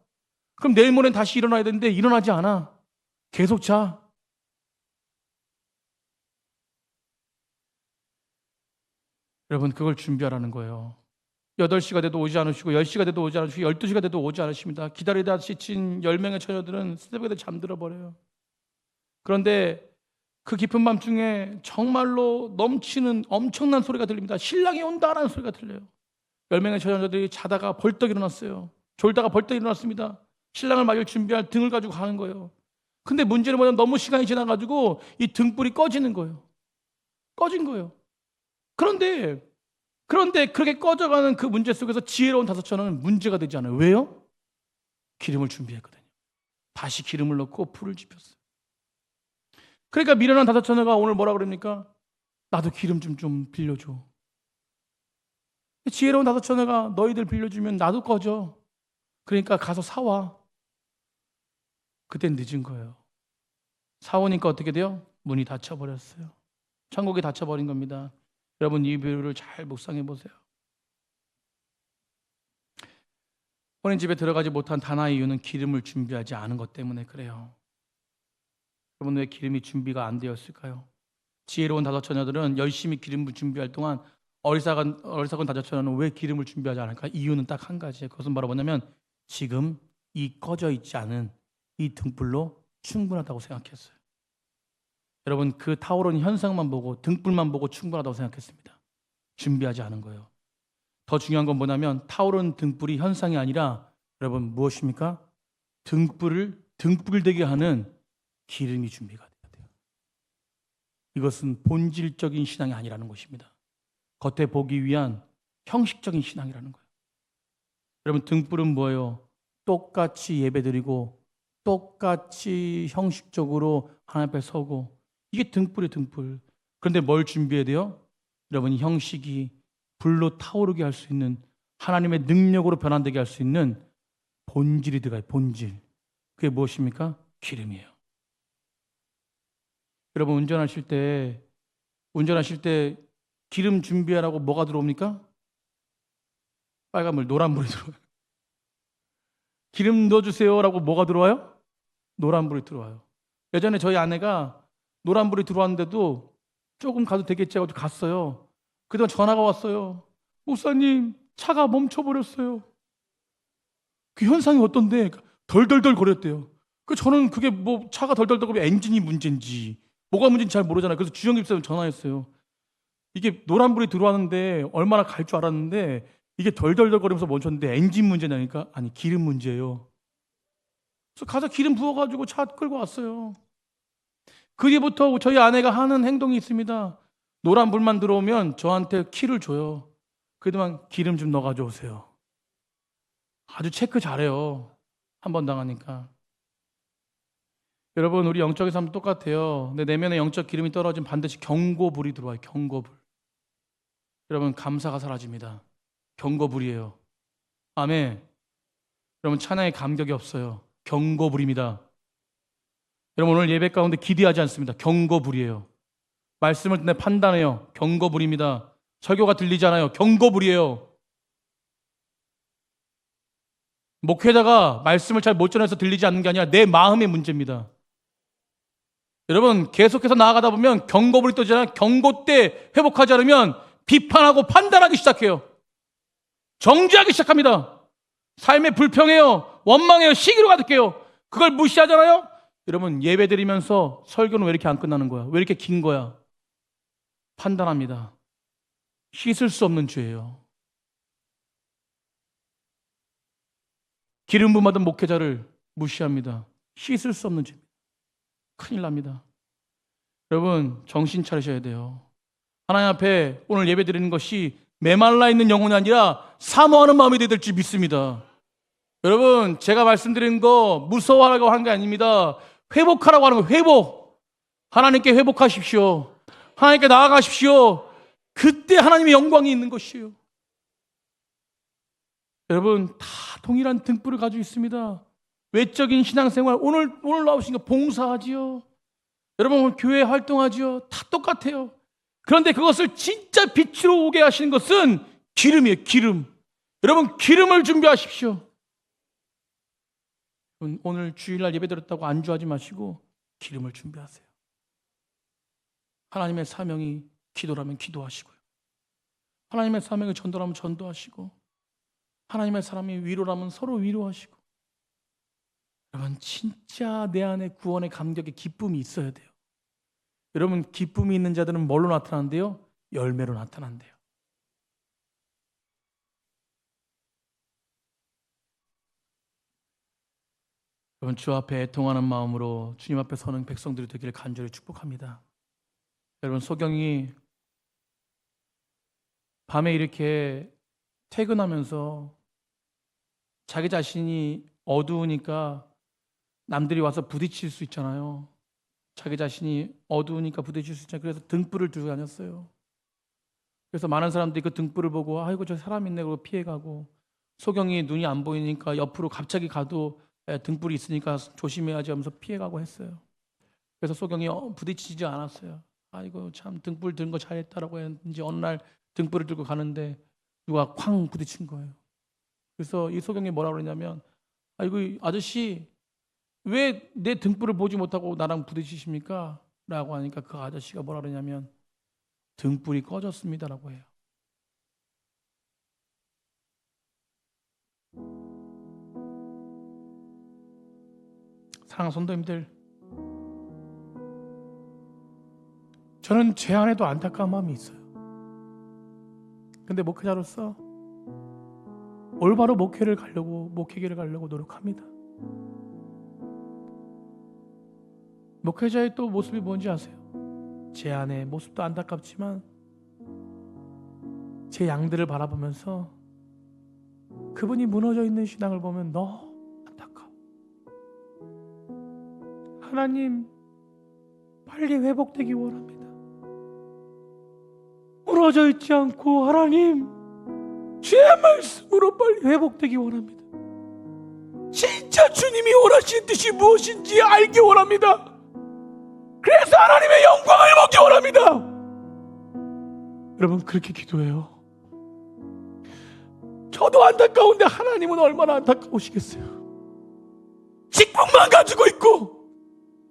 그럼 내일 모레는 다시 일어나야 되는데 일어나지 않아. 계속 자. 여러분, 그걸 준비하라는 거예요. 8시가 돼도 오지 않으시고 10시가 돼도 오지 않으시고 12시가 돼도 오지 않으십니다. 기다리다 지친 10명의 처녀들은 새벽에 잠들어 버려요. 그런데 그 깊은 밤중에 정말로 넘치는 엄청난 소리가 들립니다. 신랑이 온다라는 소리가 들려요. 10명의 처녀들이 자다가 벌떡 일어났어요. 졸다가 벌떡 일어났습니다. 신랑을 맞을 준비할 등을 가지고 가는 거예요. 근데 문제는 뭐냐면 너무 시간이 지나가지고 이 등불이 꺼지는 거예요. 꺼진 거예요. 그런데 그렇게 꺼져가는 그 문제 속에서 지혜로운 5처녀는 문제가 되지 않아요. 왜요? 기름을 준비했거든요. 다시 기름을 넣고 불을 지폈어요. 그러니까 미련한 5처녀가 오늘 뭐라 그럽니까? 나도 기름 좀 빌려줘. 지혜로운 5처녀가 너희들 빌려주면 나도 꺼져. 그러니까 가서 사와. 그땐 늦은 거예요. 사오니까 어떻게 돼요? 문이 닫혀버렸어요. 천국이 닫혀버린 겁니다. 여러분, 이 비유를 잘 묵상해 보세요. 혼인 집에 들어가지 못한 하나의 이유는 기름을 준비하지 않은 것 때문에 그래요. 여러분, 왜 기름이 준비가 안 되었을까요? 지혜로운 5처녀들은 열심히 기름을 준비할 동안 어리석은 5처녀는 왜 기름을 준비하지 않을까? 이유는 딱 한 가지예요. 그것은 바로 뭐냐면 지금 이 꺼져 있지 않은 이 등불로 충분하다고 생각했어요. 여러분, 그 타오르는 현상만 보고 등불만 보고 충분하다고 생각했습니다. 준비하지 않은 거예요. 더 중요한 건 뭐냐면 타오르는 등불이 현상이 아니라 여러분 무엇입니까? 등불되게 하는 기름이 준비가 돼야 돼요. 이것은 본질적인 신앙이 아니라는 것입니다. 겉에 보기 위한 형식적인 신앙이라는 거예요. 여러분, 등불은 뭐예요? 똑같이 예배드리고 똑같이 형식적으로 하나님 앞에 서고 이게 등불이에요, 등불. 그런데 뭘 준비해야 돼요? 여러분, 형식이 불로 타오르게 할 수 있는 하나님의 능력으로 변환되게 할 수 있는 본질이 들어가요, 본질. 그게 무엇입니까? 기름이에요. 여러분, 운전하실 때 기름 준비하라고 뭐가 들어옵니까? 빨간불, 노란불이 들어와요. 기름 넣어주세요라고 뭐가 들어와요? 노란불이 들어와요. 예전에 저희 아내가 노란불이 들어왔는데도 조금 가도 되겠지 하고 갔어요. 그동안 전화가 왔어요. 목사님, 차가 멈춰버렸어요. 그 현상이 어떤데? 덜덜덜 거렸대요. 저는 그게 뭐 차가 덜덜덜 거리면 엔진이 문제인지 뭐가 문제인지 잘 모르잖아요. 그래서 주영 집사님 전화했어요. 이게 노란불이 들어왔는데 얼마나 갈 줄 알았는데 이게 덜덜덜 거리면서 멈췄는데 엔진 문제냐니까? 아니, 기름 문제예요. 그래서 가서 기름 부어가지고 차 끌고 왔어요. 그 뒤부터 저희 아내가 하는 행동이 있습니다. 노란불만 들어오면 저한테 키를 줘요. 그동안 기름 좀 넣어가져 오세요. 아주 체크 잘해요. 한 번 당하니까. 여러분, 우리 영적인 삶도 똑같아요. 내 내면에 영적 기름이 떨어지면 반드시 경고불이 들어와요. 경고불. 여러분, 감사가 사라집니다. 경고불이에요. 아멘. 여러분, 찬양에 감격이 없어요. 경고불입니다. 여러분, 오늘 예배 가운데 기대하지 않습니다. 경고불이에요. 말씀을 듣는 판단해요. 경고불입니다. 설교가 들리지 않아요. 경고불이에요. 목회자가 말씀을 잘 못 전해서 들리지 않는 게 아니라 내 마음의 문제입니다. 여러분, 계속해서 나아가다 보면 경고불이 떠지잖아요. 경고 때 회복하지 않으면 비판하고 판단하기 시작해요. 정죄하기 시작합니다. 삶에 불평해요. 원망해요. 시기로 가득해요. 그걸 무시하잖아요. 여러분, 예배 드리면서 설교는 왜 이렇게 안 끝나는 거야? 왜 이렇게 긴 거야? 판단합니다. 씻을 수 없는 죄예요. 기름 부음 받은 목회자를 무시합니다. 씻을 수 없는 죄입니다. 큰일 납니다. 여러분, 정신 차리셔야 돼요. 하나님 앞에 오늘 예배 드리는 것이 메말라 있는 영혼이 아니라 사모하는 마음이 되어야 될지 믿습니다. 여러분, 제가 말씀드린 거 무서워하라고 하는 게 아닙니다. 회복하라고 하는 거. 회복. 하나님께 회복하십시오. 하나님께 나아가십시오. 그때 하나님의 영광이 있는 것이에요. 여러분, 다 동일한 등불을 가지고 있습니다. 외적인 신앙생활, 오늘 나오신 거 봉사하지요. 여러분, 오늘 교회 활동하지요. 다 똑같아요. 그런데 그것을 진짜 빛으로 오게 하시는 것은 기름이에요. 기름. 여러분, 기름을 준비하십시오. 오늘 주일날 예배 드렸다고 안주하지 마시고 기름을 준비하세요. 하나님의 사명이 기도라면 기도하시고요. 하나님의 사명이 전도라면 전도하시고, 하나님의 사람이 위로라면 서로 위로하시고. 여러분, 진짜 내 안에 구원의 감격의 기쁨이 있어야 돼요. 여러분, 기쁨이 있는 자들은 뭘로 나타난대요? 열매로 나타난대요. 여러분, 주 앞에 애통하는 마음으로 주님 앞에 서는 백성들이 되기를 간절히 축복합니다. 여러분, 소경이 밤에 이렇게 퇴근하면서 자기 자신이 어두우니까 남들이 와서 부딪힐 수 있잖아요. 자기 자신이 어두우니까 부딪힐 수 있잖아요. 그래서 등불을 들고 다녔어요. 그래서 많은 사람들이 그 등불을 보고 아이고 저 사람 있네 그러고 피해가고, 소경이 눈이 안 보이니까 옆으로 갑자기 가도 등불이 있으니까 조심해야지 하면서 피해가고 했어요. 그래서 소경이 부딪히지 않았어요. 아이고 참 등불 든 거 잘했다라고 했는지 어느 날 등불을 들고 가는데 누가 쾅 부딪힌 거예요. 그래서 이 소경이 뭐라고 그러냐면, 아이고 아저씨 왜 내 등불을 보지 못하고 나랑 부딪히십니까? 라고 하니까 그 아저씨가 뭐라 그러냐면 등불이 꺼졌습니다라고 해요. 사랑하는 성도님들, 저는 제 안에도 안타까운 마음이 있어요. 근데 목회자로서 올바로 목회길을 가려고 노력합니다. 목회자의 또 모습이 뭔지 아세요? 제 안에 모습도 안타깝지만 제 양들을 바라보면서 그분이 무너져 있는 신앙을 보면 너무 안타까워. 하나님, 빨리 회복되기 원합니다. 무너져 있지 않고 하나님, 주의 말씀으로 빨리 회복되기 원합니다. 진짜 주님이 원하시는 뜻이 무엇인지 알기 원합니다. 그래서 하나님의 영광을 보기 원합니다. 여러분, 그렇게 기도해요. 저도 안타까운데 하나님은 얼마나 안타까우시겠어요. 직분만 가지고 있고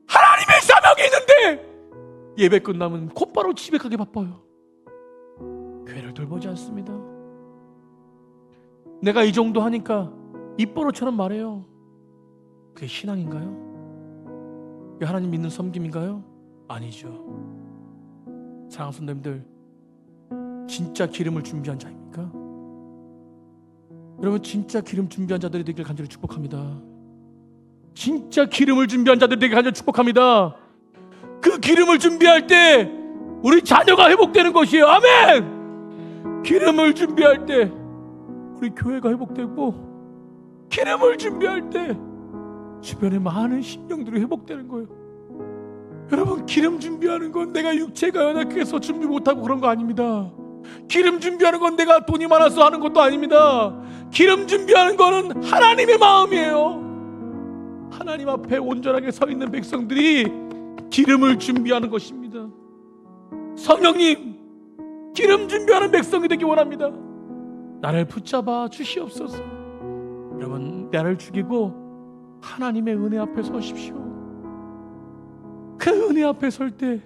하나님의 사명이 있는데 예배 끝나면 곧바로 집에 가기 바빠요. 교회를 돌보지 않습니다. 내가 이 정도 하니까 입버릇처럼 말해요. 그게 신앙인가요? 그게 하나님 믿는 섬김인가요? 아니죠. 사랑하는 성도님들, 진짜 기름을 준비한 자입니까? 여러분, 진짜 기름 준비한 자들이 되길 간절히 축복합니다. 진짜 기름을 준비한 자들이 되길 간절히 축복합니다. 그 기름을 준비할 때 우리 자녀가 회복되는 것이에요. 아멘! 기름을 준비할 때 우리 교회가 회복되고, 기름을 준비할 때 주변에 많은 심령들이 회복되는 거예요. 여러분, 기름 준비하는 건 내가 육체가 연약해서 준비 못하고 그런 거 아닙니다. 기름 준비하는 건 내가 돈이 많아서 하는 것도 아닙니다. 기름 준비하는 거는 하나님의 마음이에요. 하나님 앞에 온전하게 서 있는 백성들이 기름을 준비하는 것입니다. 성령님, 기름 준비하는 백성이 되기 원합니다. 나를 붙잡아 주시옵소서. 여러분, 나를 죽이고 하나님의 은혜 앞에 서십시오. 그 은혜 앞에 설 때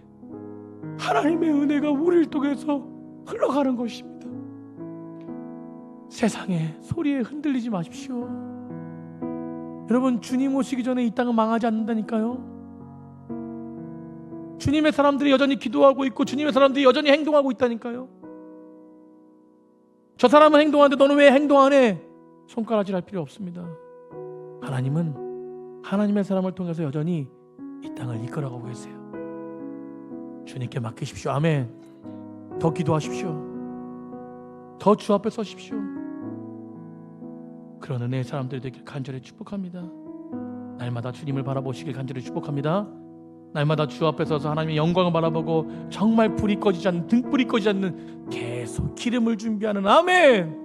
하나님의 은혜가 우리를 통해서 흘러가는 것입니다. 세상의 소리에 흔들리지 마십시오. 여러분, 주님 오시기 전에 이 땅은 망하지 않는다니까요. 주님의 사람들이 여전히 기도하고 있고 주님의 사람들이 여전히 행동하고 있다니까요. 저 사람은 행동하는데 너는 왜 행동 안 해? 손가락질할 필요 없습니다. 하나님은 하나님의 사람을 통해서 여전히 이 땅을 이끌어가고 계세요. 주님께 맡기십시오. 아멘. 더 기도하십시오. 더 주 앞에 서십시오. 그런 은혜의 사람들이 되길 간절히 축복합니다. 날마다 주님을 바라보시길 간절히 축복합니다. 날마다 주 앞에 서서 하나님의 영광을 바라보고 정말 불이 꺼지지 않는, 등불이 꺼지지 않는 계속 기름을 준비하는, 아멘.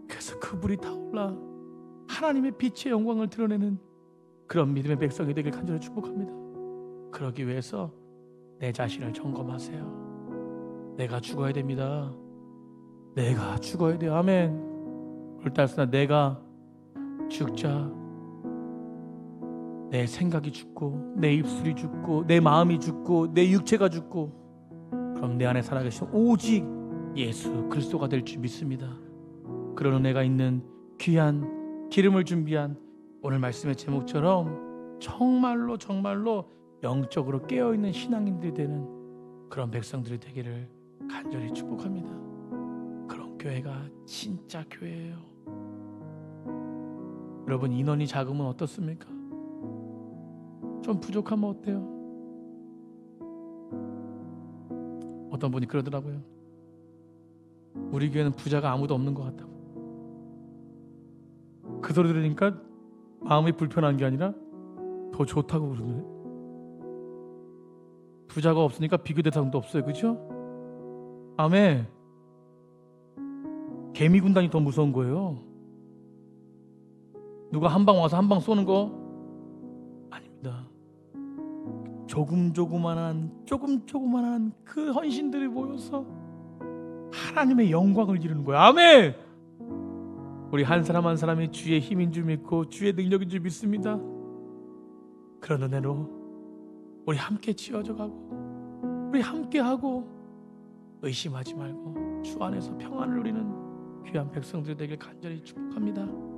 그래서 그 불이 타올라 하나님의 빛의 영광을 드러내는 그런 믿음의 백성이 되길 간절히 축복합니다. 그러기 위해서 내 자신을 점검하세요. 내가 죽어야 됩니다. 내가 죽어야 돼요. 아멘. 울달스나 내가 죽자. 내 생각이 죽고 내 입술이 죽고 내 마음이 죽고 내 육체가 죽고, 그럼 내 안에 살아계신 오직 예수 그리스도가 될 줄 믿습니다. 그런 은혜가 있는 귀한 기름을 준비한 오늘 말씀의 제목처럼 정말로 영적으로 깨어있는 신앙인들이 되는 그런 백성들이 되기를 간절히 축복합니다. 그런 교회가 진짜 교회예요. 여러분, 인원이 작으면 어떻습니까? 좀 부족하면 어때요? 어떤 분이 그러더라고요. 우리 교회는 부자가 아무도 없는 것 같다고. 그 소리 들으니까 마음이 불편한 게 아니라 더 좋다고 그러네. 부자가 없으니까 비교 대상도 없어요. 그렇죠? 아멘. 개미 군단이 더 무서운 거예요. 누가 한 방 와서 한 방 쏘는 거 아닙니다. 조그만한 그 헌신들이 모여서 하나님의 영광을 이루는 거예요. 아멘. 우리 한 사람 한 사람이 주의 힘인 줄 믿고 주의 능력인 줄 믿습니다. 그런 은혜로 우리 함께 지어져 가고 우리 함께 하고 의심하지 말고 주 안에서 평안을 누리는 귀한 백성들이 되길 간절히 축복합니다.